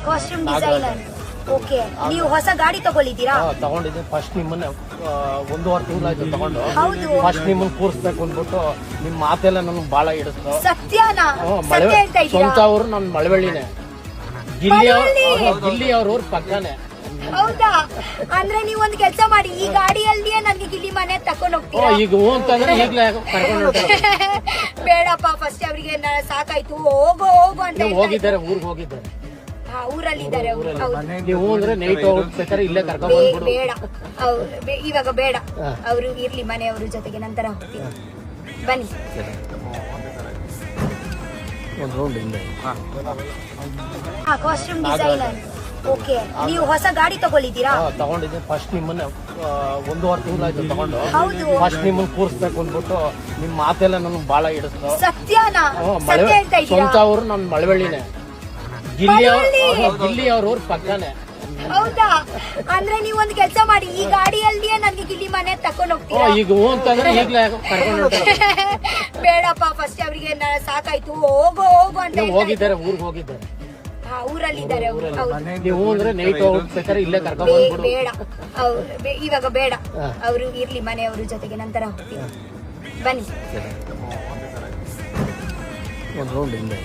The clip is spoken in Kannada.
Costume designer. ಓಕೆ, ನೀವು ಹೊಸ ಗಾಡಿ ತಗೊಳ್ಳಿದ್ದೀರಾ? ತಗೊಂಡಿದ್ದೆ. ಫಸ್ಟ್ ನಿಮ್ಮನ್ನ 1.5 ತಿಂಗಳಾಯ್ತು ತಗೊಂಡು. ಹೌದು. ಫಸ್ಟ್ ನಿಮ್ಮನ್ನ ಕೂರಿಸ್ಬೇಕು ಅಂದ್ಬಿಟ್ಟು ನಿಮ್ ಮಾತೆಲ್ಲ ನನಗೆ ಬಹಳ ಹಿಡಿಸ್ತು. ಸತ್ಯನಾ? ಸತ್ಯ ಹೇಳ್ತಾ ಇದ್ದೀರಾ? ಸ್ವಂತ ಅವರು ನನ್ನ ಮಳವಳ್ಳಿನೇ, ಗಿಲ್ಲಿ ಅವ್ರ ಊರ್ ಪಕ್ಕನೆ. ಹೌದಾ? ಅಂದ್ರೆ ನೀವ್ ಒಂದ್ ಕೆಲಸ ಮಾಡಿ, ಈ ಗಾಡಿಯಲ್ಲಿಯೇ ನನ್ಗೆ ಗಿಲ್ಲಿ ಮನೆ ತಕೊಂಡ್ ಹೋಗ್ತೀರಾ? ಈಗ ಹೂ ಅಂತಂದ್ರೆ ಈಗ್ಲೇ ಕರ್ಕೊಂಡು ಬೇಡಪ್ಪ, ಫಸ್ಟ್ ಅವರಿಗೆ ಸಾಕಾಯ್ತು, ಹೋಗು ಹೋಗು ಅಂತ ಹೋಗಿದ್ದಾರೆ, ಊರ್ಗ್ ಹೋಗಿದ್ದಾರೆ. ಊರಲ್ಲಿದ್ದಾರೆ ಅವರು. ನೀವು ಅಂದ್ರೆ ನೈಟ್ ಹೋಗ್ಬೇಕಾದ್ರೆ ಇಲ್ಲೇ ಕರ್ಕೊಂಡು ಬಂದ್ಬಿಡು. ಬೇಡ, ಇವಾಗ ಬೇಡ, ಅವರು ಇರ್ಲಿ ಮನೆಯವ್ರ ಜೊತೆಗೆ, ನಂತರ ಹೋಗ್ತೀವಿ. ಬನ್ನಿ. ಒಂದು ರೌಂಡ್ ಹಿಂದೆ. Costume designer. ಓಕೆ, ನೀವು ಹೊಸ ಗಾಡಿ ತಗೊಳ್ಳಿದ್ದೀರಾ? ತಗೊಂಡಿದ್ದೆ. ಫಸ್ಟ್ ನಿಮ್ಮನ್ನ 1.5 ತಿಂಗಳಾಯ್ತು ತಗೊಂಡು. ಹೌದು. ಫಸ್ಟ್ ನಿಮ್ಮನ್ನ ಕೂರಿಸ್ಬೇಕು ಅಂದ್ಬಿಟ್ಟು ನಿಮ್ ಮಾತೆಲ್ಲ ನನಗೆ ಬಹಳ ಹಿಡಿಸ್ತು. ಸತ್ಯನಾ? ಸತ್ಯ ಹೇಳ್ತಾ ಇದ್ದೀರಾ? ಸ್ವಂತ ಅವರು ನನ್ನ ಮಳವಳ್ಳಿನೇ, ಗಿಲ್ಲಿ ಅವ್ರ ಊರ್ ಪಕ್ಕನೆ. ಹೌದಾ? ಅಂದ್ರೆ ನೀವ್ ಒಂದ್ ಕೆಲಸ ಮಾಡಿ, ಈ ಗಾಡಿಯಲ್ಲಿಯೇ ನನ್ಗೆ ಗಿಲ್ಲಿ ಮನೆ ತಕೊಂಡ್ ಹೋಗ್ತೀರಾ? ಈಗ ಹೂ ಅಂತಂದ್ರೆ ಈಗ್ಲೇ ಕರ್ಕೊಂಡು ಬೇಡಪ್ಪ, ಫಸ್ಟ್ ಅವರಿಗೆ ಸಾಕಾಯ್ತು, ಹೋಗು ಹೋಗು ಅಂತ ಹೋಗಿದ್ದಾರೆ, ಊರ್ಗ್ ಹೋಗಿದ್ದಾರೆ. ಊರಲ್ಲಿದ್ದಾರೆ ಅವರು. ನೀವು ಅಂದ್ರೆ ನೈಟ್ ಹೋಗ್ಬೇಕಾದ್ರೆ ಇಲ್ಲೇ ಕರ್ಕೊಂಡು ಬಂದ್ಬಿಡು. ಬೇಡ, ಇವಾಗ ಬೇಡ, ಅವರು ಇರ್ಲಿ ಮನೆಯವ್ರ ಜೊತೆಗೆ, ನಂತರ ಹೋಗ್ತೀವಿ. ಬನ್ನಿ. ಒಂದು ರೌಂಡ್ ಹಿಂದೆ.